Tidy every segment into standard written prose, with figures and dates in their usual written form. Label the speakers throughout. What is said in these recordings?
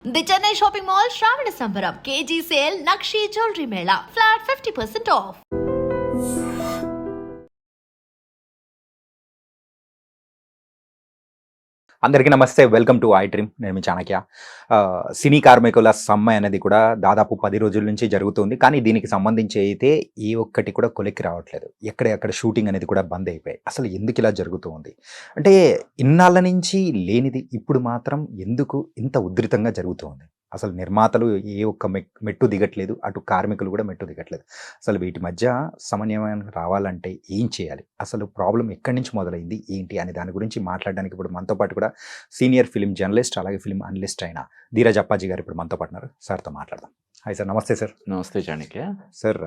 Speaker 1: The Chennai Shopping Mall Shravana Sambaram KG Sale Nakshi Jewelry Mela Flat 50% off.
Speaker 2: అందరికీ నమస్తే, welcome to I dream. నేను మీ చాణక్య. సినీ కార్మికుల సమ్మె అనేది కూడా దాదాపు 10 రోజుల నుంచి జరుగుతుంది. కానీ దీనికి సంబంధించి అయితే ఏ ఒక్కటి కూడా కొలిక్కి రావట్లేదు. ఎక్కడెక్కడ షూటింగ్ అనేది కూడా బంద్ అయిపోయాయి. అసలు ఎందుకు ఇలా జరుగుతూ ఉంది అంటే, ఇన్నాళ్ళ నుంచి లేనిది ఇప్పుడు మాత్రం ఎందుకు ఇంత ఉధృతంగా జరుగుతూ ఉంది? అసలు నిర్మాతలు ఏ ఒక్క మెట్టు దిగట్లేదు, అటు కార్మికులు కూడా మెట్టు దిగట్లేదు. అసలు వీటి మధ్య సమన్వయం రావాలంటే ఏం చేయాలి? అసలు ప్రాబ్లం ఎక్కడి నుంచి మొదలైంది, ఏంటి అనే దాని గురించి మాట్లాడడానికి ఇప్పుడు మనతో పాటు కూడా సీనియర్ ఫిలిం జర్నలిస్ట్, అలాగే ఫిలిం అనలిస్ట్ అయిన ధీరజ్ అప్పాజీ గారు ఇప్పుడు మనతో పాటు ఉన్నారు. సార్తో మాట్లాడదాం. Hi sir. నమస్తే సార్.
Speaker 3: నమస్తే చాణక్య.
Speaker 2: సార్,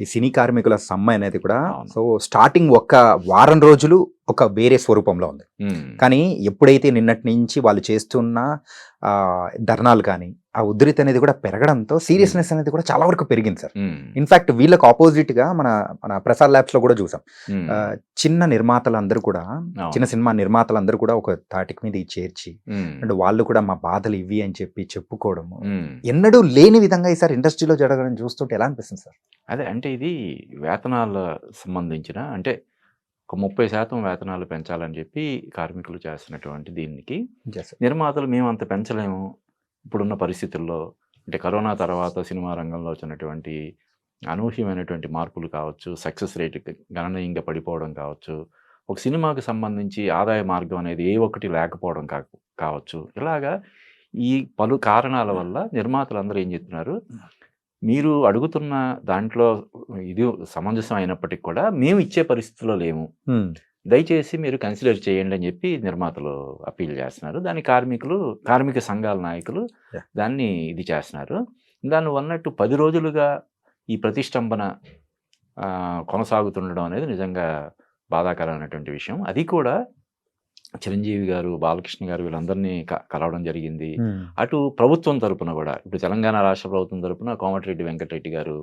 Speaker 2: ఈ సినీ కార్మికుల సమ్మె అనేది కూడా సో స్టార్టింగ్ ఒక వారం రోజులు ఒక వేరే స్వరూపంలో ఉంది. కానీ ఎప్పుడైతే నిన్నటి నుంచి వాళ్ళు చేస్తున్న ధర్నాలు కానీ ఆ ఉధృతి అనేది కూడా పెరగడంతో సీరియస్నెస్ అనేది కూడా చాలా వరకు పెరిగింది సార్. ఇన్ఫాక్ట్ వీళ్ళకి ఆపోజిట్ గా మన ప్రసాద్ ల్యాబ్స్ లో కూడా చూసాం. చిన్న నిర్మాతలందరూ కూడా, చిన్న సినిమా నిర్మాతలందరూ కూడా ఒక తాటికి మీద చేర్చి అండ్ వాళ్ళు కూడా మా బాధలు ఇవి అని చెప్పి చెప్పుకోవడము ఎన్నడూ లేని విధంగా ఈసారి ఇండస్ట్రీలో జరగడం చూస్తుంటే ఎలా అనిపిస్తుంది సార్?
Speaker 3: అదే అంటే ఇది వేతనాల సంబంధించిన అంటే ఒక 30% వేతనాలు పెంచాలని చెప్పి కార్మికులు చేస్తున్నటువంటి దీనికి నిర్మాతలు మేము అంత పెంచలేము ఇప్పుడున్న పరిస్థితుల్లో. అంటే కరోనా తర్వాత సినిమా రంగంలో వచ్చినటువంటి అనూహ్యమైనటువంటి మార్పులు కావచ్చు, సక్సెస్ రేట్ గణనీయంగా పడిపోవడం కావచ్చు, ఒక సినిమాకి సంబంధించి ఆదాయ మార్గం అనేది ఏ ఒక్కటి లేకపోవడం కావచ్చు, ఇలాగా ఈ పలు కారణాల వల్ల నిర్మాతలు ఏం చెప్తున్నారు, మీరు అడుగుతున్న దాంట్లో ఇది సమంజసం అయినప్పటికీ కూడా మేము ఇచ్చే పరిస్థితిలో లేము, దయచేసి మీరు కన్సిడర్ చేయండి అని చెప్పి నిర్మాతలు అప్పీల్ చేస్తున్నారు. దాని కార్మిక సంఘాల నాయకులు దాన్ని ఇది చేస్తున్నారు. దాన్ని ఉన్నట్టు 10 రోజులుగా ఈ ప్రతిష్టంభన కొనసాగుతుండడం అనేది నిజంగా బాధాకరమైనటువంటి విషయం. అది కూడా చిరంజీవి గారు, బాలకృష్ణ గారు వీళ్ళందరినీ కలవడం జరిగింది. అటు ప్రభుత్వం తరపున కూడా ఇప్పుడు తెలంగాణ రాష్ట్ర ప్రభుత్వం తరపున కోమటిరెడ్డి వెంకటరెడ్డి గారు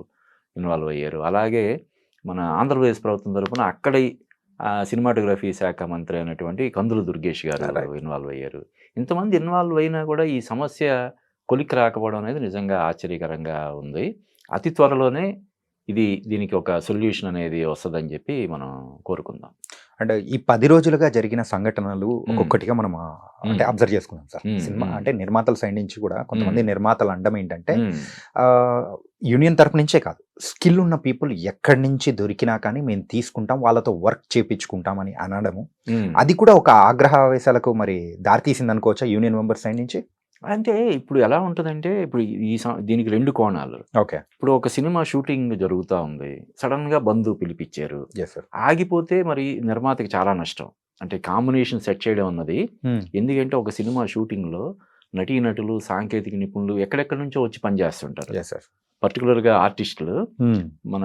Speaker 3: ఇన్వాల్వ్ అయ్యారు. అలాగే మన ఆంధ్రప్రదేశ్ ప్రభుత్వం తరపున అక్కడి సినిమాటోగ్రఫీ శాఖ మంత్రి అయినటువంటి కందుల దుర్గేష్ గారు ఇన్వాల్వ్ అయ్యారు. ఇంతమంది ఇన్వాల్వ్ అయినా కూడా ఈ సమస్య కొలిక్కి రాకపోవడం అనేది నిజంగా ఆశ్చర్యకరంగా ఉంది. అతి త్వరలోనే దీనికి ఒక సొల్యూషన్ అనేది వస్తుందని చెప్పి మనం కోరుకుందాం.
Speaker 2: అంటే ఈ 10 రోజులుగా జరిగిన సంఘటనలు ఒక్కొక్కటిగా మనం అంటే అబ్జర్వ్ చేసుకున్నాం సార్. సినిమా అంటే నిర్మాతల సైడ్ నుంచి కూడా కొంతమంది నిర్మాతలు అనడం ఏంటంటే, యూనియన్ తరపు నుంచే కాదు, స్కిల్ ఉన్న పీపుల్ ఎక్కడి నుంచి దొరికినా కానీ మేము తీసుకుంటాం, వాళ్ళతో వర్క్ చేపించుకుంటాం అని అనడము, అది కూడా ఒక ఆగ్రహావేశాలకు మరి దారితీసింది అనుకోవచ్చా యూనియన్ మెంబర్స్ సైడ్ నుంచి?
Speaker 3: అంటే ఇప్పుడు ఎలా ఉంటుందంటే, ఇప్పుడు దీనికి 2 కోణాలు.
Speaker 2: ఓకే,
Speaker 3: ఇప్పుడు ఒక సినిమా షూటింగ్ జరుగుతూ ఉంది, సడన్ గా బంధు పిలిపించారు, ఆగిపోతే మరి నిర్మాతకి చాలా నష్టం. అంటే కాంబినేషన్ సెట్ చేయడం అన్నది, ఎందుకంటే ఒక సినిమా షూటింగ్ లో నటీనటులు, సాంకేతిక నిపుణులు ఎక్కడెక్కడి నుంచో వచ్చి పనిచేస్తుంటారు. పర్టికులర్గా ఆర్టిస్టులు మన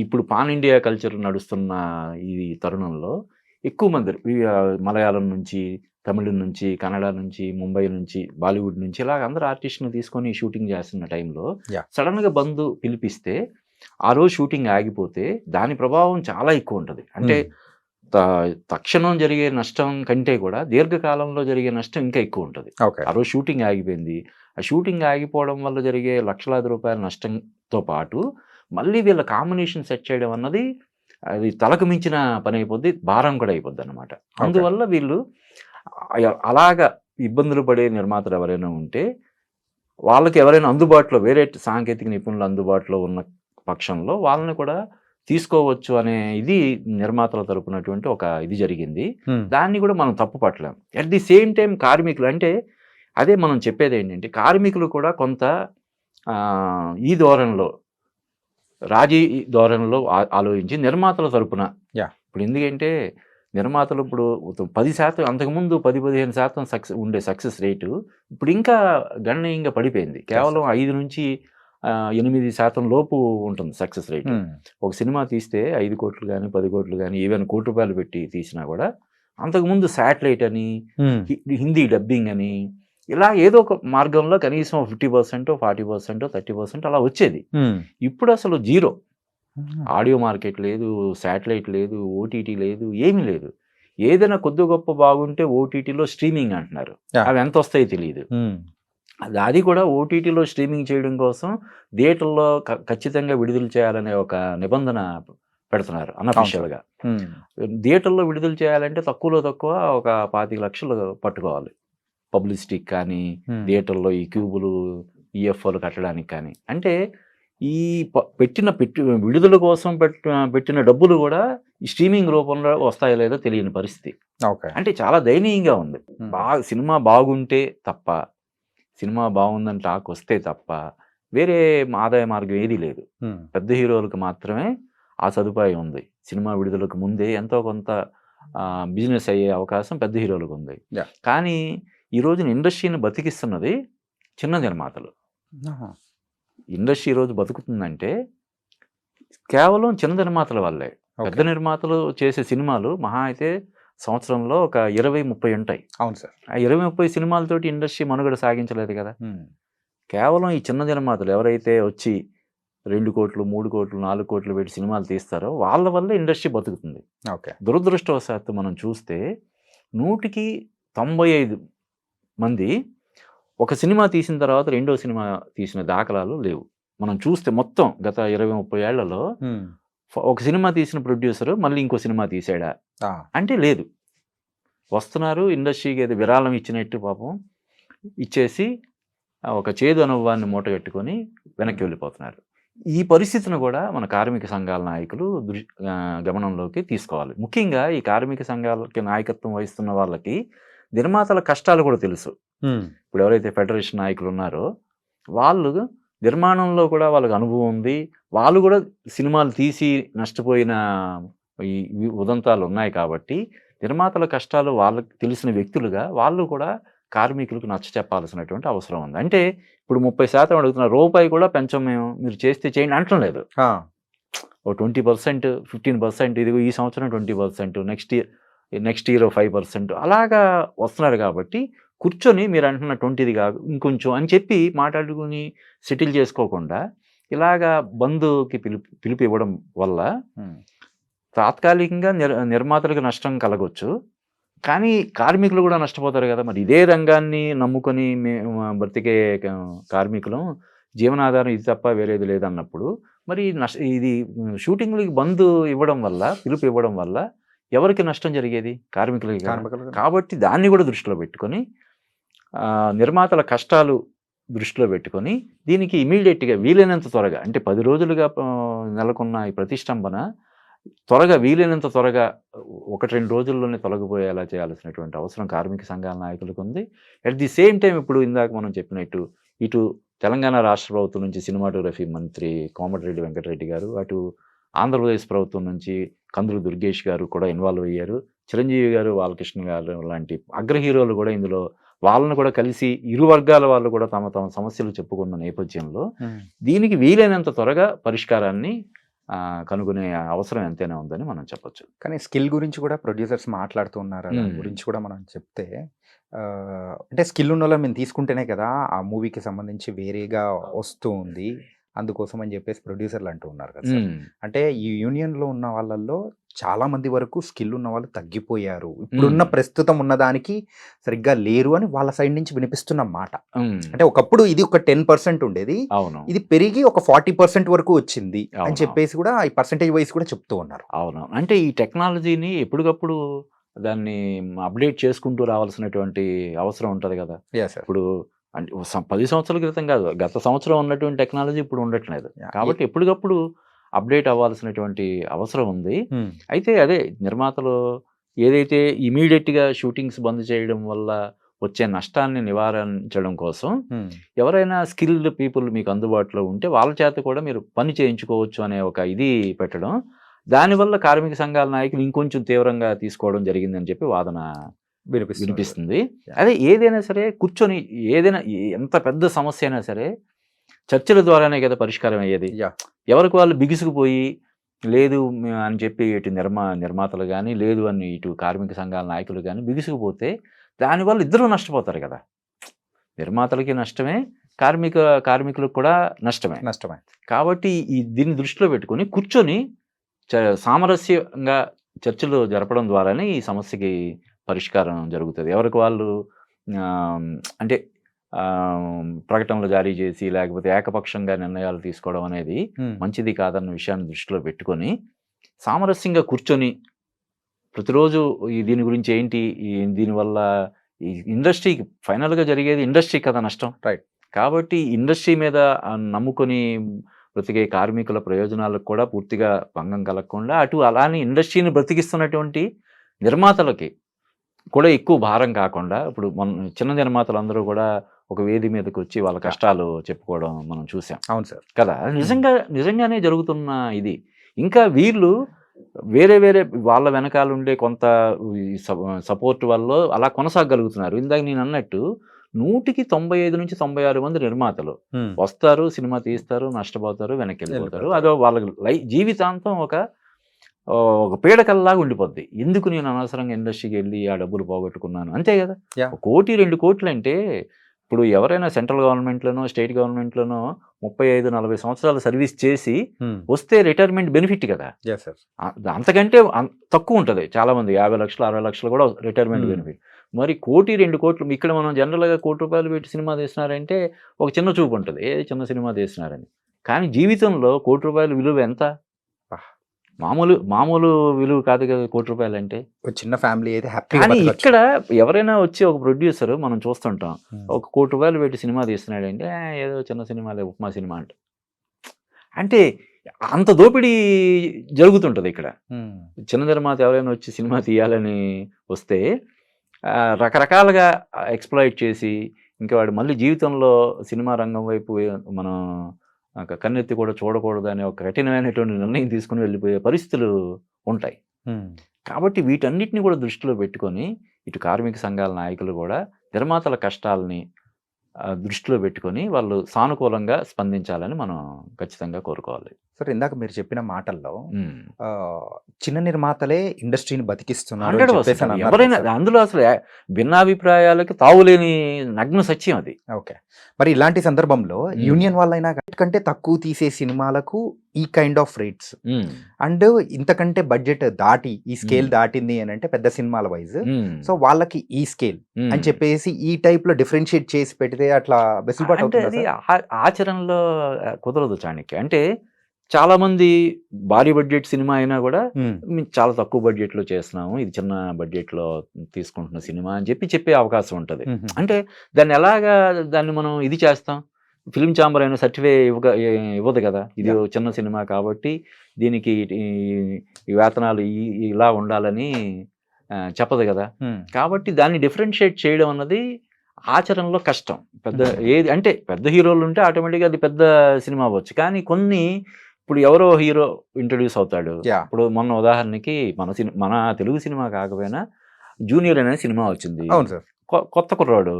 Speaker 3: ఇప్పుడు పాన్ ఇండియా కల్చర్ నడుస్తున్న ఈ తరుణంలో ఎక్కువ మంది మలయాళం నుంచి, తమిళం నుంచి, కన్నడ నుంచి, ముంబై నుంచి, బాలీవుడ్ నుంచి ఇలాగ అందరు ఆర్టిస్ట్ని తీసుకొని షూటింగ్ చేస్తున్న టైంలో సడన్గా బంధు పిలిపిస్తే ఆ రోజు షూటింగ్ ఆగిపోతే దాని ప్రభావం చాలా ఎక్కువ ఉంటుంది. అంటే తక్షణం జరిగే నష్టం కంటే కూడా దీర్ఘకాలంలో జరిగే నష్టం ఇంకా ఎక్కువ ఉంటుంది. ఆ రోజు షూటింగ్ ఆగిపోయింది, ఆ షూటింగ్ ఆగిపోవడం వల్ల జరిగే లక్షలాది రూపాయల నష్టంతో పాటు మళ్ళీ వీళ్ళ కాంబినేషన్ సెట్ చేయడం అన్నది అది తలకు మించిన పని అయిపోద్ది, భారం కూడా అయిపోద్ది అనమాట. అందువల్ల వీళ్ళు అలాగా ఇబ్బందులు పడే నిర్మాతలు ఎవరైనా ఉంటే వాళ్ళకి ఎవరైనా అందుబాటులో వేరే సాంకేతిక నిపుణులు అందుబాటులో ఉన్న పక్షంలో వాళ్ళని కూడా తీసుకోవచ్చు అనే ఇది నిర్మాతల తరపునటువంటి ఒక ఇది జరిగింది. దాన్ని కూడా మనం తప్పు పట్టలేం. అట్ ది సేమ్ టైం కార్మికులు అంటే అదే మనం చెప్పేది ఏంటంటే, కార్మికులు కూడా కొంత ఈ ధోరణిలో రాజీ ధోరణిలో ఆలోచించి నిర్మాతల తరపున, ఇప్పుడు ఎందుకంటే నిర్మాతలు ఇప్పుడు 10%, అంతకుముందు 10-15% ఉండే సక్సెస్ రేటు ఇప్పుడు ఇంకా గణనీయంగా పడిపోయింది. కేవలం 5 నుంచి 8% లోపు ఉంటుంది సక్సెస్ రేట్. ఒక సినిమా తీస్తే 5 కోట్లు కానీ 10 కోట్లు కానీ ఈవెన్ ₹1 కోటి పెట్టి తీసినా కూడా అంతకుముందు శాటిలైట్ అని, హిందీ డబ్బింగ్ అని, ఇలా ఏదో ఒక మార్గంలో కనీసం 50%, 40%, 30% అలా వచ్చేది. ఇప్పుడు అసలు జీరో. ఆడియో మార్కెట్ లేదు, శాటిలైట్ లేదు, ఓటీటీ లేదు, ఏమీ లేదు. ఏదైనా కొద్ది గొప్ప బాగుంటే ఓటీటీలో స్ట్రీమింగ్ అంటున్నారు, అవి ఎంత వస్తాయో తెలియదు. అది కూడా ఓటీటీలో స్ట్రీమింగ్ చేయడం కోసం థియేటర్‌లో ఖచ్చితంగా విడుదల చేయాలనే ఒక నిబంధన పెడుతున్నారు అనఫిషియల్‌గా. థియేటర్‌లో విడుదల చేయాలంటే తక్కువలో తక్కువ ఒక 25,00,000 పట్టుకోవాలి. పబ్లిసిటీకి కానీ, థియేటర్‌లో ఈ క్యూబులు, ఈఎఫ్ఓలు కట్టడానికి కానీ. అంటే ఈ విడుదల కోసం పెట్టిన డబ్బులు కూడా ఈ స్ట్రీమింగ్ రూపంలో వస్తాయో లేదో తెలియని పరిస్థితి.
Speaker 2: ఓకే.
Speaker 3: అంటే చాలా దయనీయంగా ఉంది. సినిమా బాగుంటే తప్ప, సినిమా బాగుందని టాక్ వస్తే తప్ప వేరే ఆదాయ మార్గం ఏదీ లేదు. పెద్ద హీరోలకు మాత్రమే ఆ సదుపాయం ఉంది. సినిమా విడుదలకు ముందే ఎంతో కొంత బిజినెస్ అయ్యే అవకాశం పెద్ద హీరోలకు ఉంది. కానీ ఈ రోజున ఇండస్ట్రీని బతికిస్తున్నది చిన్న నిర్మాతలు. ఇండస్ట్రీ ఈరోజు బతుకుతుందంటే కేవలం చిన్న నిర్మాతల వల్లే. పెద్ద నిర్మాతలు చేసే సినిమాలు మహా అయితే సంవత్సరంలో ఒక 20-30 ఉంటాయి.
Speaker 2: అవును సార్.
Speaker 3: ఆ 20-30 సినిమాలతోటి ఇండస్ట్రీ మనుగడ సాగించలేదు కదా. కేవలం ఈ చిన్న నిర్మాతలు ఎవరైతే వచ్చి 2 కోట్లు, 3 కోట్లు, 4 కోట్లు పెట్టి సినిమాలు తీస్తారో వాళ్ళ వల్ల ఇండస్ట్రీ బతుకుతుంది.
Speaker 2: ఓకే.
Speaker 3: దురదృష్టవశాత్తు మనం చూస్తే 100కి 95 మంది ఒక సినిమా తీసిన తర్వాత రెండో సినిమా తీసిన దాఖలాలు లేవు. మనం చూస్తే మొత్తం గత 20-30 ఏళ్లలో ఒక సినిమా తీసిన ప్రొడ్యూసర్ మళ్ళీ ఇంకో సినిమా తీసాడా అంటే లేదు. వస్తున్నారు, ఇండస్ట్రీకి ఏదో విరాళం ఇచ్చినట్టు పాపం ఇచ్చేసి ఒక చేదు అనుభవాన్ని మూటగట్టుకొని వెనక్కి వెళ్ళిపోతున్నారు. ఈ పరిస్థితిని కూడా మన కార్మిక సంఘాల నాయకులు గమనంలోకి తీసుకోవాలి. ముఖ్యంగా ఈ కార్మిక సంఘాలకి నాయకత్వం వహిస్తున్న వాళ్ళకి నిర్మాతల కష్టాలు కూడా తెలుసు. ఇప్పుడు ఎవరైతే ఫెడరేషన్ నాయకులు ఉన్నారో వాళ్ళు నిర్మాణంలో కూడా వాళ్ళకి అనుభవం ఉంది. వాళ్ళు కూడా సినిమాలు తీసి నష్టపోయిన ఈ ఉదంతాలు ఉన్నాయి కాబట్టి నిర్మాతల కష్టాలు వాళ్ళకి తెలిసిన వ్యక్తులుగా వాళ్ళు కూడా కార్మికులకు నచ్చ చెప్పాల్సినటువంటి అవసరం ఉంది. అంటే ఇప్పుడు 30% అడుగుతున్నారు, రూపాయి కూడా పెంచం మేము, మీరు చేస్తే చేయండి అంటం లేదు. ఓ 20%, 15%, ఇదిగో ఈ సంవత్సరం 20%, నెక్స్ట్ ఇయర్ 5% అలాగా వస్తున్నారు. కాబట్టి కూర్చొని మీరు అంటున్న 20ది కాదు ఇంకొంచెం అని చెప్పి మాట్లాడుకుని సెటిల్ చేసుకోకుండా ఇలాగా బంధుకి పిలుపు ఇవ్వడం వల్ల తాత్కాలికంగా నిర్మాతలకు నష్టం కలగొచ్చు, కానీ కార్మికులు కూడా నష్టపోతారు కదా. మరి ఇదే రంగాన్ని నమ్ముకొని బ్రతికే కార్మికులు జీవనాధారం ఇది తప్ప వేరేది లేదన్నప్పుడు మరి ఇది షూటింగ్లకి బంద్ ఇవ్వడం వల్ల, పిలుపు ఇవ్వడం వల్ల ఎవరికి నష్టం జరిగేది? కార్మికులకి. కాబట్టి దాన్ని కూడా దృష్టిలో పెట్టుకొని నిర్మాతల కష్టాలు దృష్టిలో పెట్టుకొని దీనికి ఇమీడియట్గా వీలైనంత త్వరగా, అంటే 10 రోజులుగా నెలకొన్న ఈ ప్రతిష్టంభన త్వరగా వీలైనంత త్వరగా 1-2 రోజుల్లోనే తొలగిపోయేలా చేయాల్సినటువంటి అవసరం కార్మిక సంఘాల నాయకులకు ఉంది. అట్ ది సేమ్ టైం ఇప్పుడు ఇందాక మనం చెప్పినట్టు ఇటు తెలంగాణ రాష్ట్ర ప్రభుత్వం నుంచి సినిమాటోగ్రఫీ మంత్రి కోమటిరెడ్డి వెంకటరెడ్డి గారు, అటు ఆంధ్రప్రదేశ్ ప్రభుత్వం నుంచి కందులు దుర్గేష్ గారు కూడా ఇన్వాల్వ్ అయ్యారు. చిరంజీవి గారు, బాలకృష్ణ గారు లాంటి అగ్ర హీరోలు కూడా ఇందులో వాళ్ళను కూడా కలిసి ఇరు వర్గాల వాళ్ళు కూడా తమ తమ సమస్యలు చెప్పుకున్న నేపథ్యంలో దీనికి వీలైనంత త్వరగా పరిష్కారాన్ని కనుగొనే అవసరం ఎంతైనా ఉందని మనం చెప్పొచ్చు.
Speaker 2: కానీ స్కిల్ గురించి కూడా ప్రొడ్యూసర్స్ మాట్లాడుతూ ఉన్నారు. దాని గురించి కూడా మనం చెప్తే అంటే స్కిల్ ఉన్న వాళ్ళని మేము తీసుకుంటేనే కదా ఆ మూవీకి సంబంధించి వేరేగా వస్తూ ఉంది, అందుకోసం అని చెప్పేసి ప్రొడ్యూసర్లు అంటూ ఉన్నారు కదా. అంటే ఈ యూనియన్లో ఉన్న వాళ్ళల్లో చాలా మంది వరకు స్కిల్ ఉన్న వాళ్ళు తగ్గిపోయారు, ఇప్పుడున్న ప్రస్తుతం ఉన్నదానికి సరిగ్గా లేరు అని వాళ్ళ సైడ్ నుంచి వినిపిస్తున్న మాట. అంటే ఒకప్పుడు ఇది ఒక 10% ఉండేది, ఇది పెరిగి ఒక 40% వరకు వచ్చింది అని చెప్పేసి కూడా ఈ పర్సెంటేజ్ వైజ్ కూడా చెప్తూ ఉన్నారు.
Speaker 3: అవును, అంటే ఈ టెక్నాలజీని ఎప్పటికప్పుడు దాన్ని అప్డేట్ చేసుకుంటూ రావాల్సినటువంటి అవసరం ఉంటుంది కదా. ఇప్పుడు అంటే 10 సంవత్సరాల క్రితం కాదు, గత సంవత్సరం ఉన్నటువంటి టెక్నాలజీ ఇప్పుడు ఉండట్లేదు. కాబట్టి ఎప్పటికప్పుడు అప్డేట్ అవ్వాల్సినటువంటి అవసరం ఉంది. అయితే అదే నిర్మాతలు ఏదైతే ఇమీడియట్గా షూటింగ్స్ బంద్ చేయడం వల్ల వచ్చే నష్టాన్ని నివారించడం కోసం ఎవరైనా స్కిల్డ్ పీపుల్ మీకు అందుబాటులో ఉంటే వాళ్ళ చేత కూడా మీరు పని చేయించుకోవచ్చు అనే ఒక ఇది పెట్టడం, దానివల్ల కార్మిక సంఘాల నాయకులు ఇంకొంచెం తీవ్రంగా తీసుకోవడం జరిగిందని చెప్పి వాదన వినిపిస్తుంది. అదే ఏదైనా సరే కూర్చొని ఏదైనా ఎంత పెద్ద సమస్య అయినా సరే చర్చల ద్వారానే కదా పరిష్కారం అయ్యేది. ఎవరికి వాళ్ళు బిగుసుకుపోయి లేదు అని చెప్పి ఇటు నిర్మాతలు కానీ లేదు అని ఇటు కార్మిక సంఘాల నాయకులు కానీ బిగుసుకుపోతే దానివల్ల ఇద్దరు నష్టపోతారు కదా. నిర్మాతలకి నష్టమే, కార్మికులకు కూడా నష్టమే. కాబట్టి దీన్ని దృష్టిలో పెట్టుకొని కూర్చొని సామరస్యంగా చర్చలు జరపడం ద్వారానే ఈ సమస్యకి పరిష్కారం జరుగుతుంది. ఎవరికి వాళ్ళు అంటే ప్రకటనలు జారీ చేసి లేకపోతే ఏకపక్షంగా నిర్ణయాలు తీసుకోవడం అనేది మంచిది కాదన్న విషయాన్ని దృష్టిలో పెట్టుకొని సామరస్యంగా కూర్చొని ప్రతిరోజు దీని గురించి ఏంటి, దీనివల్ల ఈ ఇండస్ట్రీకి ఫైనల్గా జరిగేది ఇండస్ట్రీ కదా నష్టం.
Speaker 2: రైట్.
Speaker 3: కాబట్టి ఇండస్ట్రీ మీద నమ్ముకొని బ్రతికే కార్మికుల ప్రయోజనాలకు కూడా పూర్తిగా భంగం కలగకుండా అలానే ఇండస్ట్రీని బ్రతికిస్తున్నటువంటి నిర్మాతలకి కూడా ఎక్కువ భారం కాకుండా, ఇప్పుడు మన చిన్న నిర్మాతలు అందరూ కూడా ఒక వేది మీదకి వచ్చి వాళ్ళ కష్టాలు చెప్పుకోవడం మనం చూసాం.
Speaker 2: అవును సార్.
Speaker 3: కదా, నిజంగానే జరుగుతున్న ఇది. ఇంకా వీళ్ళు వేరే వాళ్ళ వెనకాల ఉండే కొంత సపోర్ట్ వల్ల అలా కొనసాగలుగుతున్నారు. ఇందాక నేను అన్నట్టు 100కి 95 నుంచి 96 మంది నిర్మాతలు వస్తారు, సినిమా తీస్తారు, నష్టపోతారు, వెనక్కి వెళ్ళిపోతారు. అదో వాళ్ళ జీవితాంతం ఒక పీడకల్లాగా ఉండిపోద్ది. ఎందుకు నేను అనవసరంగా ఇండస్ట్రీకి వెళ్ళి ఆ డబ్బులు పోగొట్టుకున్నాను, అంతే కదా. 1 కోటి 2 కోట్లు అంటే ఇప్పుడు ఎవరైనా సెంట్రల్ గవర్నమెంట్లోనో స్టేట్ గవర్నమెంట్లోనో 35-40 సంవత్సరాలు సర్వీస్ చేసి వస్తే రిటైర్మెంట్ బెనిఫిట్ కదా. అంతకంటే తక్కువ ఉంటుంది. చాలా మంది 50 లక్షలు 60 లక్షలు కూడా రిటైర్మెంట్ బెనిఫిట్. మరి 1 కోటి 2 కోట్లు ఇక్కడ మనం జనరల్గా 1 కోటి రూపాయలు పెట్టి సినిమా తీస్తున్నారంటే ఒక చిన్న చూపు ఉంటుంది, చిన్న సినిమా తీస్తున్నారని. కానీ జీవితంలో 1 కోటి రూపాయల విలువ ఎంత? మామూలు విలువ కాదు కదా 1 కోటి రూపాయలు అంటే.
Speaker 2: చిన్న ఫ్యామిలీ అయితే హ్యాపీ.
Speaker 3: కానీ ఇక్కడ ఎవరైనా వచ్చి ఒక ప్రొడ్యూసర్ మనం చూస్తుంటాం, 1 కోటి రూపాయలు పెట్టి సినిమా తీస్తున్నాడంటే ఏదో చిన్న సినిమాలే, ఉప్మా సినిమా అంటే అంత దోపిడీ జరుగుతుంటుంది ఇక్కడ. చిన్న నిర్మాత ఎవరైనా వచ్చి సినిమా తీయాలని వస్తే రకరకాలుగా ఎక్స్ప్లాయిట్ చేసి ఇంకా వాడు మళ్ళీ జీవితంలో సినిమా రంగం వైపు మనం కన్నెత్తి కూడా చూడకూడదు అనే ఒక కఠినమైనటువంటి నిర్ణయం తీసుకుని వెళ్ళిపోయే పరిస్థితులు ఉంటాయి. కాబట్టి వీటన్నిటిని కూడా దృష్టిలో పెట్టుకొని ఇటు కార్మిక సంఘాల నాయకులు కూడా నిర్మాతల కష్టాలని దృష్టిలో పెట్టుకొని వాళ్ళు సానుకూలంగా స్పందించాలని మనం ఖచ్చితంగా కోరుకోవాలి.
Speaker 2: సార్, ఇందాక మీరు చెప్పిన మాటల్లో చిన్న నిర్మాతలే ఇండస్ట్రీని బతికిస్తున్నారు.
Speaker 3: ఎవరైనా అందులో అసలు భిన్నాభిప్రాయాలకి తావులేని నగ్న సత్యం అది.
Speaker 2: ఓకే. మరి ఇలాంటి సందర్భంలో యూనియన్ వాళ్ళైనా కంటే తక్కువ తీసే సినిమాలకు ఈ కైండ్ ఆఫ్ రేట్స్ అండ్ ఇంతకంటే బడ్జెట్ దాటి ఈ స్కేల్ దాటింది అని అంటే పెద్ద సినిమాల వైజ్, సో వాళ్ళకి ఈ స్కేల్ అని చెప్పేసి ఈ టైప్ లో డిఫరెన్షియేట్ చేసి పెడితే అట్లా వెసులుబాటు అవుతుంది.
Speaker 3: ఆచరణలో కుదరదు చాణక్య. అంటే చాలా మంది భారీ బడ్జెట్ సినిమా అయినా కూడా చాలా తక్కువ బడ్జెట్ లో చేస్తున్నాము, ఇది చిన్న బడ్జెట్ లో తీసుకుంటున్న సినిమా అని చెప్పే అవకాశం ఉంటది. అంటే దాన్ని మనం ఇది చేస్తాం, ఫిల్మ్ ఛాంబర్ అయినా సర్టిఫై ఇవ్వదు కదా, ఇది చిన్న సినిమా కాబట్టి దీనికి ఈ వేతనాలు ఇలా ఉండాలని చెప్పదు కదా. కాబట్టి దాన్ని డిఫరెన్షియేట్ చేయడం అన్నది ఆచరణలో కష్టం. అంటే పెద్ద హీరోలు ఉంటే ఆటోమేటిక్గా అది పెద్ద సినిమా అవ్వచ్చు. కానీ కొన్ని ఇప్పుడు ఎవరో హీరో ఇంట్రడ్యూస్ అవుతాడు. ఇప్పుడు మొన్న ఉదాహరణకి మన తెలుగు సినిమా కాకపోయినా జూనియర్ అనే సినిమా వచ్చింది, కొత్త కుర్రాడు.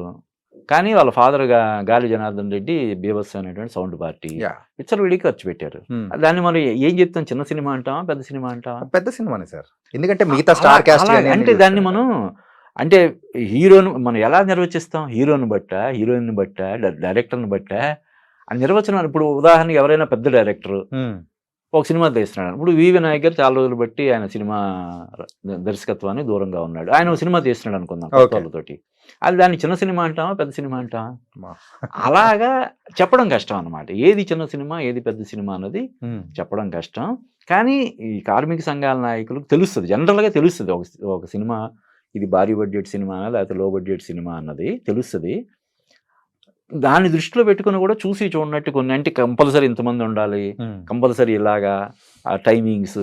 Speaker 3: కానీ వాళ్ళ ఫాదర్ గాలి జనార్దన్ రెడ్డి బీభత్స అనేటువంటి సౌండ్ పార్టీ విడికి ఖర్చు పెట్టారు. దాన్ని మనం ఏం చెప్తాం, చిన్న సినిమా అంటావా పెద్ద సినిమా అంటావా?
Speaker 2: పెద్ద సినిమానే సార్. ఎందుకంటే మిగతా స్టార్ కాస్ట్
Speaker 3: అంటే దాన్ని మనం అంటే హీరోను మనం ఎలా నిర్వచిస్తాం, హీరోని బట్ట, హీరోయిన్ బట్ట, డైరెక్టర్ని బట్ట ఆ నిర్వచనం. ఇప్పుడు ఉదాహరణకి ఎవరైనా పెద్ద డైరెక్టర్ ఒక సినిమా తీస్తున్నాడు. ఇప్పుడు వివి నాయక్ గారు చాలా రోజులు బట్టి ఆయన సినిమా దర్శకత్వాన్ని దూరంగా ఉన్నాడు, ఆయన ఒక సినిమా తీస్తున్నాడు అనుకుందాం వాళ్ళతోటి. అది దాన్ని చిన్న సినిమా అంటావా పెద్ద సినిమా అంటావా? అలాగా చెప్పడం కష్టం అన్నమాట. ఏది చిన్న సినిమా ఏది పెద్ద సినిమా అన్నది చెప్పడం కష్టం. కానీ ఈ కార్మిక సంఘాల నాయకులకు తెలుస్తుంది, జనరల్గా తెలుస్తుంది ఒక సినిమా ఇది భారీ బడ్జెట్ సినిమా లేకపోతే లో బడ్జెట్ సినిమా అన్నది తెలుస్తుంది. దాన్ని దృష్టిలో పెట్టుకుని కూడా చూసి చూడనట్టు కొన్ని, అంటే కంపల్సరీ ఇంతమంది ఉండాలి, కంపల్సరీ ఇలాగా ఆ టైమింగ్స్,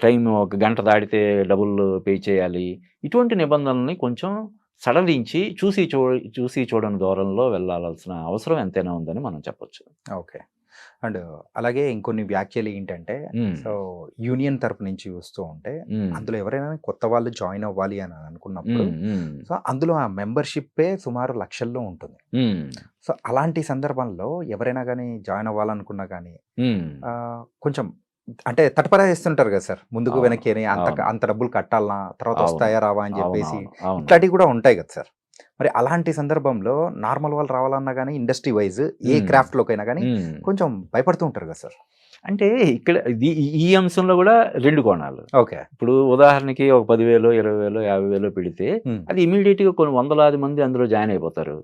Speaker 3: టైం 1 గంట దాటితే డబ్బులు పే చేయాలి, ఇటువంటి నిబంధనల్ని కొంచెం సడలించి చూసి చూడని దూరంలో వెళ్ళాల్సిన అవసరం ఎంతైనా ఉందని మనం చెప్పొచ్చు.
Speaker 2: ఓకే. అండ్ అలాగే ఇంకొన్ని వ్యాఖ్యలు ఏంటంటే, సో యూనియన్ తరపు నుంచి చూస్తూ ఉంటే అందులో ఎవరైనా కొత్త వాళ్ళు జాయిన్ అవ్వాలి అని అనుకున్నప్పుడు సో అందులో ఆ మెంబర్షిప్పే సుమారు లక్షల్లో ఉంటుంది. సో అలాంటి సందర్భంలో ఎవరైనా కానీ జాయిన్ అవ్వాలనుకున్నా కానీ కొంచెం అంటే తటపరా చేస్తుంటారు కదా సార్, ముందుకు వెనక్కి అంత డబ్బులు కట్టాలనా, తర్వాత వస్తాయా రావా అని చెప్పేసి ఇట్లాంటివి కూడా ఉంటాయి కదా సార్. మరి అలాంటి సందర్భంలో నార్మల్ వాళ్ళు రావాలన్నా కానీ ఇండస్ట్రీ వైజ్ ఏ
Speaker 3: మ్మ్.
Speaker 2: క్రాఫ్ట్ లోకైనా కానీ
Speaker 3: మ్మ్.
Speaker 2: కొంచెం భయపడుతూ ఉంటారు కదా సార్.
Speaker 3: అంటే ఇక్కడ ఈ అంశంలో కూడా 2 కోణాలు.
Speaker 2: ఓకే.
Speaker 3: ఇప్పుడు ఉదాహరణకి ఒక 10,000, 20,000, 50,000 పెడితే అది ఇమీడియట్ గా కొన్ని వందలాది మంది అందులో జాయిన్ అయిపోతారు.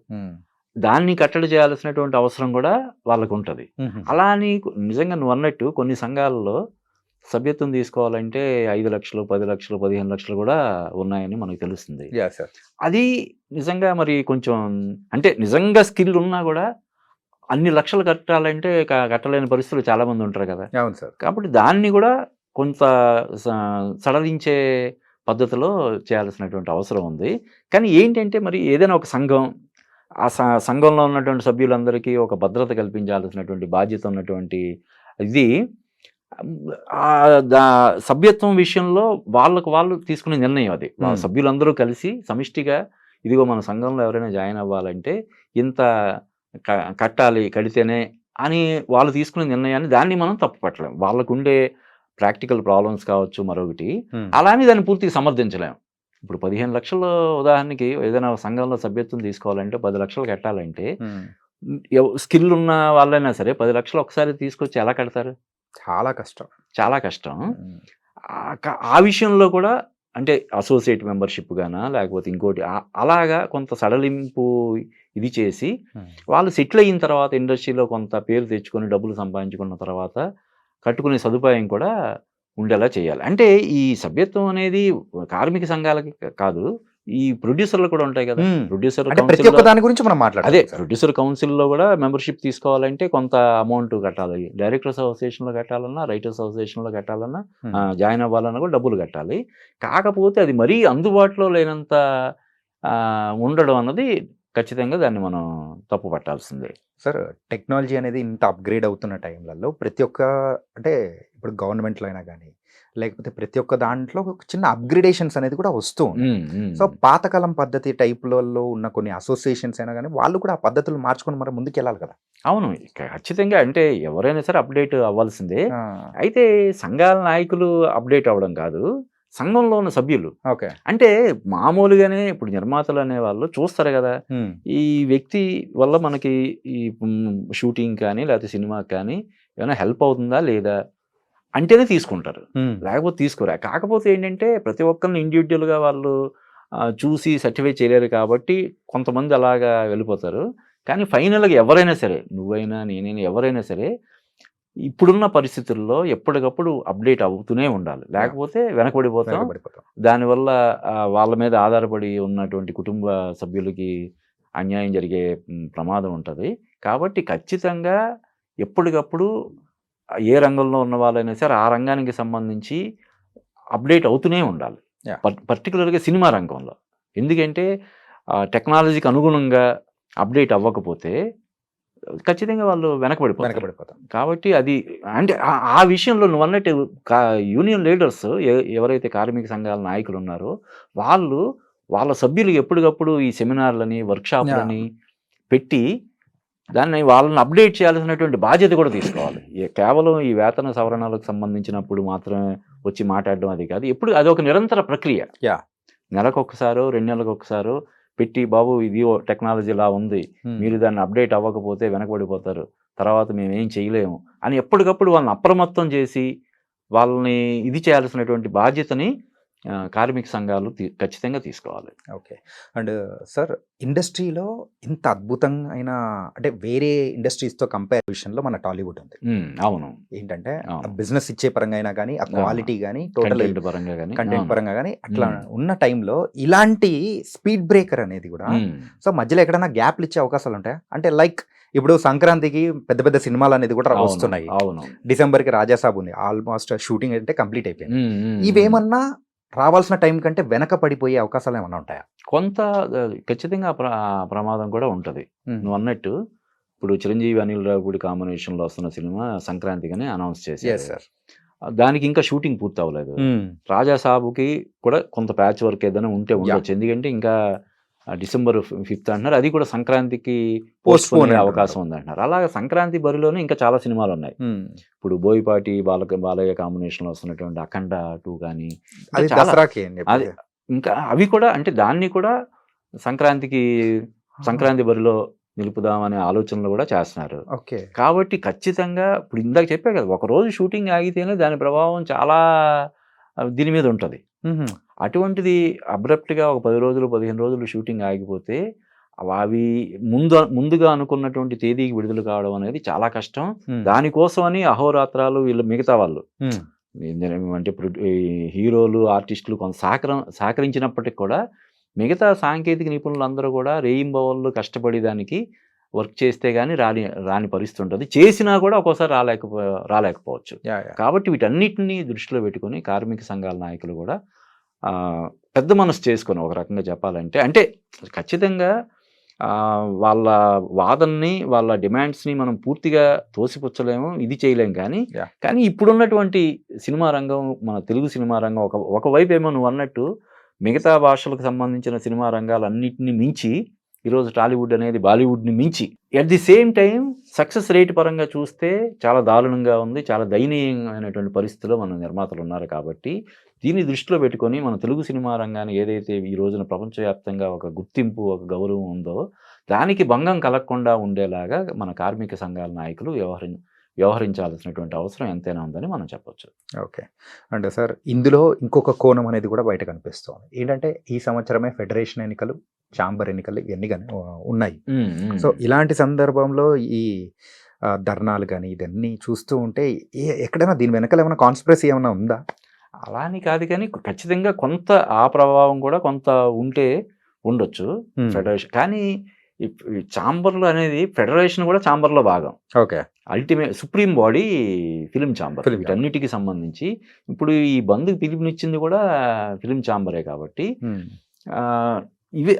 Speaker 3: దాన్ని కట్టడి చేయాల్సినటువంటి అవసరం కూడా వాళ్ళకు ఉంటది. అలా అని నిజంగా నువ్వు అన్నట్టు కొన్ని సంఘాలలో సభ్యత్వం తీసుకోవాలంటే 5 లక్షలు, 10 లక్షలు, 15 లక్షలు కూడా ఉన్నాయని మనకు తెలుస్తుంది. అది నిజంగా మరి కొంచెం అంటే నిజంగా స్కిల్ ఉన్నా కూడా అన్ని లక్షలు కట్టాలంటే కట్టలేని పరిస్థితులు చాలా మంది ఉంటారు కదా.
Speaker 2: అవును సార్.
Speaker 3: కాబట్టి దాన్ని కూడా కొంత సడలించే పద్ధతిలో చేయాల్సినటువంటి అవసరం ఉంది. కానీ ఏంటంటే మరి ఏదైనా ఒక సంఘం ఆ సంఘంలో ఉన్నటువంటి సభ్యులందరికీ ఒక భద్రత కల్పించాల్సినటువంటి బాధ్యత ఉన్నటువంటి ఇది సభ్యత్వం విషయంలో వాళ్ళు తీసుకునే నిర్ణయం అది. సభ్యులందరూ కలిసి సమిష్టిగా ఇదిగో మన సంఘంలో ఎవరైనా జాయిన్ అవ్వాలంటే ఇంత కట్టాలి, కడితేనే అని వాళ్ళు తీసుకునే నిర్ణయాన్ని దాన్ని మనం తప్పు పట్టలేం. వాళ్ళకు ఉండే ప్రాక్టికల్ ప్రాబ్లమ్స్ కావచ్చు మరొకటి, అలానే దాన్ని పూర్తిగా సమర్థించలేం. ఇప్పుడు 15 లక్షల ఉదాహరణకి ఏదైనా సంఘంలో సభ్యత్వం తీసుకోవాలంటే 10 లక్షలు కట్టాలంటే స్కిల్ ఉన్న వాళ్ళైనా సరే 10 లక్షలు ఒకసారి తీసుకొచ్చి ఎలా కడతారు?
Speaker 2: చాలా కష్టం, చాలా కష్టం.
Speaker 3: ఆ విషయంలో కూడా అంటే అసోసియేట్ మెంబర్షిప్ గానా లేకపోతే ఇంకోటి అలాగా కొంత సడలింపు ఇది చేసి వాళ్ళు సెటిల్ అయిన తర్వాత ఇండస్ట్రీలో కొంత పేరు తెచ్చుకొని డబ్బులు సంపాదించుకున్న తర్వాత కట్టుకునే సదుపాయం కూడా ఉండేలా చేయాలి. అంటే ఈ సభ్యత్వం అనేది కార్మిక సంఘాలకి కాదు, ఈ ప్రొడ్యూసర్లు కూడా ఉంటాయి కదా. ప్రొడ్యూసర్
Speaker 2: ప్రతి ఒక్క దాని గురించి మనం మాట్లాడాలి.
Speaker 3: అదే ప్రొడ్యూసర్ కౌన్సిల్లో కూడా మెంబర్షిప్ తీసుకోవాలంటే కొంత అమౌంట్ కట్టాలి. డైరెక్టర్స్ అసోసియేషన్లో కట్టాలన్నా, రైటర్స్ అసోసియేషన్లో కట్టాలన్నా, జాయిన్ అవ్వాలన్నా కూడా డబ్బులు కట్టాలి. కాకపోతే అది మరీ అందుబాటులో లేనంత ఉండడం అన్నది ఖచ్చితంగా దాన్ని మనం తప్పు పట్టాల్సిందే.
Speaker 2: సార్, టెక్నాలజీ అనేది ఇంత అప్గ్రేడ్ అవుతున్న టైంలలో ప్రతి ఒక్క అంటే ఇప్పుడు గవర్నమెంట్లో అయినా కానీ లేకపోతే ప్రతి ఒక్క దాంట్లో ఒక చిన్న అప్గ్రేడేషన్స్ అనేది కూడా వస్తూ ఉంది. సో పాతకాలం పద్ధతి టైప్లలో ఉన్న కొన్ని అసోసియేషన్స్ అయినా కానీ వాళ్ళు కూడా ఆ పద్ధతులు మార్చుకొని మరి ముందుకు వెళ్ళాలి కదా.
Speaker 3: అవును, ఖచ్చితంగా. అంటే ఎవరైనా సరే అప్డేట్ అవ్వాల్సిందే. అయితే సంఘాల నాయకులు అప్డేట్ అవ్వడం కాదు, సంఘంలో ఉన్న సభ్యులు.
Speaker 2: ఓకే.
Speaker 3: అంటే మామూలుగానే ఇప్పుడు నిర్మాతలు అనే వాళ్ళు చూస్తారు కదా, ఈ వ్యక్తి వల్ల మనకి ఈ షూటింగ్ కానీ లేకపోతే సినిమాకి కానీ ఏమైనా హెల్ప్ అవుతుందా లేదా అంటేనే తీసుకుంటారు, లేకపోతే తీసుకోరా. కాకపోతే ఏంటంటే ప్రతి ఒక్కరిని ఇండివిజువల్గా వాళ్ళు చూసి సర్టిఫై చేయలేరు కాబట్టి కొంతమంది అలాగా వెళ్ళిపోతారు. కానీ ఫైనల్గా ఎవరైనా సరే, నువ్వైనా నేనైనా ఎవరైనా సరే ఇప్పుడున్న పరిస్థితుల్లో ఎప్పటికప్పుడు అప్డేట్ అవుతూనే ఉండాలి, లేకపోతే వెనకబడిపోతాం. దానివల్ల వాళ్ళ మీద ఆధారపడి ఉన్నటువంటి కుటుంబ సభ్యులకి అన్యాయం జరిగే ప్రమాదం ఉంటుంది. కాబట్టి ఖచ్చితంగా ఎప్పటికప్పుడు ఏ రంగంలో ఉన్న వాళ్ళైనా సరే ఆ రంగానికి సంబంధించి అప్డేట్ అవుతూనే ఉండాలి. పర్టికులర్గా సినిమా రంగంలో, ఎందుకంటే టెక్నాలజీకి అనుగుణంగా అప్డేట్ అవ్వకపోతే ఖచ్చితంగా వాళ్ళు వెనకబడిపోతారు. కాబట్టి అది అంటే ఆ విషయంలో నువ్వు అన్నట్టు యూనియన్ లీడర్స్ ఎవరైతే కార్మిక సంఘాల నాయకులు ఉన్నారో వాళ్ళు వాళ్ళ సభ్యులు ఎప్పటికప్పుడు ఈ సెమినార్లని, వర్క్షాప్లని పెట్టి దాన్ని వాళ్ళని అప్డేట్ చేయాల్సినటువంటి బాధ్యత కూడా తీసుకోవాలి. కేవలం ఈ వేతన సవరణలకు సంబంధించినప్పుడు మాత్రమే వచ్చి మాట్లాడడం అది కాదు, ఎప్పుడు అది ఒక నిరంతర ప్రక్రియ. నెలకొకసారో 2 నెలలకు ఒకసారో పెట్టి, బాబు ఇది టెక్నాలజీ ఇలా ఉంది, మీరు దాన్ని అప్డేట్ అవ్వకపోతే వెనకబడిపోతారు, తర్వాత మేము ఏం చేయలేము అని ఎప్పటికప్పుడు వాళ్ళని అప్రమత్తం చేసి వాళ్ళని ఇది చేయాల్సినటువంటి బాధ్యతని కార్మిక సంఘాలు ఖచ్చితంగా తీసుకోవాలి.
Speaker 2: ఓకే. అండ్ సార్, ఇండస్ట్రీలో ఇంత అద్భుతంగా అయినా అంటే వేరే ఇండస్ట్రీస్తో కంపేర్ విషయంలో మన టాలీవుడ్ ఉంది.
Speaker 3: అవును.
Speaker 2: ఏంటంటే బిజినెస్ ఇచ్చే పరంగా అయినా కానీ, ఆ క్వాలిటీ కానీ, టోటల్
Speaker 3: పరంగా కానీ,
Speaker 2: కంటెంట్ పరంగా కానీ అట్లా ఉన్న టైంలో ఇలాంటి స్పీడ్ బ్రేకర్ అనేది కూడా సో మధ్యలో ఎక్కడైనా గ్యాప్లు ఇచ్చే అవకాశాలు ఉంటాయా? అంటే లైక్ ఇప్పుడు సంక్రాంతికి పెద్ద పెద్ద సినిమాలు అనేది కూడా వస్తున్నాయి. డిసెంబర్కి రాజాసాబ్ ఉంది, ఆల్మోస్ట్ షూటింగ్ అంటే కంప్లీట్ అయిపోయింది. ఇవేమన్నా రావాల్సిన టైం కంటే వెనక పడిపోయే అవకాశాలు ఏమైనా ఉంటాయా?
Speaker 3: కొంత ఖచ్చితంగా ప్రమాదం కూడా ఉంటుంది. నువ్వు అన్నట్టు ఇప్పుడు చిరంజీవి అనిల్ రావుపూడి కాంబినేషన్లో వస్తున్న సినిమా సంక్రాంతిగానే అనౌన్స్ చేశారు. దానికి ఇంకా షూటింగ్ పూర్తి అవ్వలేదు. రాజాసాబుకి కూడా కొంత ప్యాచ్ వర్క్ ఏదైనా ఉంటే ఉండొచ్చు, ఎందుకంటే ఇంకా December 5th అంటున్నారు, అది కూడా సంక్రాంతికి పోస్ట్ పోన్ అవకాశం ఉంది అంటున్నారు. అలాగే సంక్రాంతి బరిలోనే ఇంకా చాలా సినిమాలు ఉన్నాయి. ఇప్పుడు బోయపాటి బాలయ్య కాంబినేషన్ లో వస్తున్నటువంటి అఖండ 2 కానీ, అది ఇంకా అవి కూడా అంటే దాన్ని కూడా సంక్రాంతి బరిలో నిలుపుదామనే ఆలోచనలు కూడా చేస్తున్నారు.
Speaker 2: ఓకే.
Speaker 3: కాబట్టి ఖచ్చితంగా ఇప్పుడు ఇందాక చెప్పా కదా, ఒకరోజు షూటింగ్ ఆగితేనే దాని ప్రభావం చాలా దీని మీద ఉంటుంది. అటువంటిది అబ్రప్ట్గా ఒక 10 రోజులు 15 రోజులు షూటింగ్ ఆగిపోతే అవి ముందుగా అనుకున్నటువంటి తేదీకి విడుదల కావడం అనేది చాలా కష్టం. దానికోసమని అహోరాత్రాలు వీళ్ళు మిగతా వాళ్ళు అంటే ఇప్పుడు ఈ హీరోలు ఆర్టిస్టులు కొంత సహకరించినప్పటికి కూడా మిగతా సాంకేతిక నిపుణులు అందరూ కూడా రేయింబవళ్ళు కష్టపడి దానికి వర్క్ చేస్తే కానీ రాని పరిస్థితి ఉంటుంది. చేసినా కూడా ఒక్కోసారి రాలేకపోవచ్చు. కాబట్టి వీటన్నిటిని దృష్టిలో పెట్టుకొని కార్మిక సంఘాల నాయకులు కూడా పెద్ద మనసు చేసుకొని ఒక రకంగా చెప్పాలంటే, అంటే ఖచ్చితంగా వాళ్ళ వాదనని వాళ్ళ డిమాండ్స్ని మనం పూర్తిగా తోసిపుచ్చలేము, ఇది చేయలేము. కానీ ఇప్పుడున్నటువంటి సినిమా రంగం, మన తెలుగు సినిమా రంగం ఒకవైపు ఏమో నువ్వు అన్నట్టు మిగతా భాషలకు సంబంధించిన సినిమా రంగాలన్నింటినీ మించి ఈరోజు టాలీవుడ్ అనేది బాలీవుడ్ని మించి at the same time success rate పరంగా చూస్తే చాలా దారుణంగా ఉంది. చాలా దయనీయమైనటువంటి పరిస్థితిలో మన నిర్మాతలు ఉన్నారు. కాబట్టి దీన్ని దృష్టిలో పెట్టుకొని మన తెలుగు సినిమా రంగాన్ని ఏదైతే ఈ రోజున ప్రపంచవ్యాప్తంగా ఒక గుర్తింపు, ఒక గౌరవం ఉందో దానికి భంగం కలగకుండా ఉండేలాగా మన కార్మిక సంఘాల నాయకులు వ్యవహరించాల్సినటువంటి అవసరం ఎంతైనా ఉందని మనం చెప్పొచ్చు.
Speaker 2: ఓకే. అంటే సార్, ఇందులో ఇంకొక కోణం అనేది కూడా బయట కనిపిస్తుంది. ఏంటంటే ఈ సంవత్సరమే ఫెడరేషన్ ఎన్నికలు, ఛాంబర్ ఎన్నికలు ఇవన్నీ కానీ ఉన్నాయి. సో ఇలాంటి సందర్భంలో ఈ ధర్నాలు కానీ ఇదన్నీ చూస్తూ ఉంటే ఎక్కడైనా దీని వెనకాల ఏమైనా కాన్స్పిరసీ ఏమైనా ఉందా?
Speaker 3: అలా అని కాదు, కానీ ఖచ్చితంగా కొంత ఆ ప్రభావం కూడా కొంత ఉండొచ్చు ఫెడరేషన్. కానీ ఛాంబర్లు అనేది ఫెడరేషన్ కూడా ఛాంబర్లో భాగం.
Speaker 2: Okay.
Speaker 3: Ultimate supreme body film chamber. వీటన్నిటికీ సంబంధించి ఇప్పుడు ఈ బంద్కి పిలుపునిచ్చింది కూడా ఫిలిం ఛాంబరే. కాబట్టి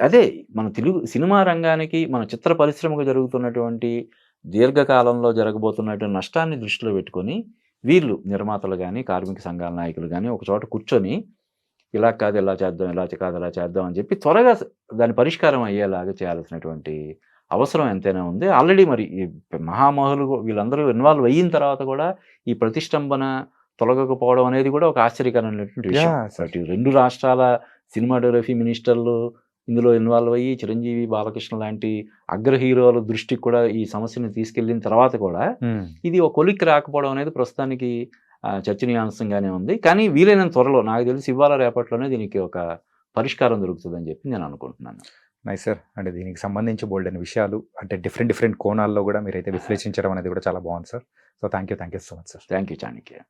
Speaker 3: అదే మన తెలుగు సినిమా రంగానికి, మన చిత్ర పరిశ్రమకు జరుగుతున్నటువంటి దీర్ఘకాలంలో జరగబోతున్నటువంటి నష్టాన్ని దృష్టిలో పెట్టుకొని వీళ్ళు నిర్మాతలు కానీ కార్మిక సంఘాల నాయకులు కానీ ఒక చోట కూర్చొని ఇలా కాదు ఇలా చేద్దాం, ఇలా కాదు ఇలా చేద్దాం అని చెప్పి త్వరగా దాని పరిష్కారం అయ్యేలాగా చేయాల్సినటువంటి అవసరం ఎంతైనా ఉంది. ఆల్రెడీ మరి ఈ మహామహులు వీళ్ళందరూ ఇన్వాల్వ్ అయిన తర్వాత కూడా ఈ ప్రతిష్టంభన తొలగకపోవడం అనేది కూడా ఒక ఆశ్చర్యకరమైనటువంటి విషయం. 2 రాష్ట్రాల సినిమాటోగ్రఫీ మినిస్టర్లు ఇందులో ఇన్వాల్వ్ అయ్యి చిరంజీవి, బాలకృష్ణ లాంటి అగ్ర హీరోల దృష్టికి కూడా ఈ సమస్యను తీసుకెళ్లిన తర్వాత కూడా ఇది ఒక కొలిక్కి రాకపోవడం అనేది ప్రస్తుతానికి చర్చనీయాంశంగానే ఉంది. కానీ వీలైనంత త్వరలో, నాకు తెలిసి ఇవాళ రేపట్లోనే దీనికి ఒక పరిష్కారం దొరుకుతుందని చెప్పి నేను అనుకుంటున్నాను.
Speaker 2: Nice sir. అంటే దీనికి సంబంధించి బోల్డైన విషయాలు, అంటే డిఫరెంట్ కోణాల్లో కూడా మీరైతే విశ్లేషించడం అనేది కూడా చాలా బాగుంది sir. So thank you so much sir.
Speaker 3: Thank you Chanakya.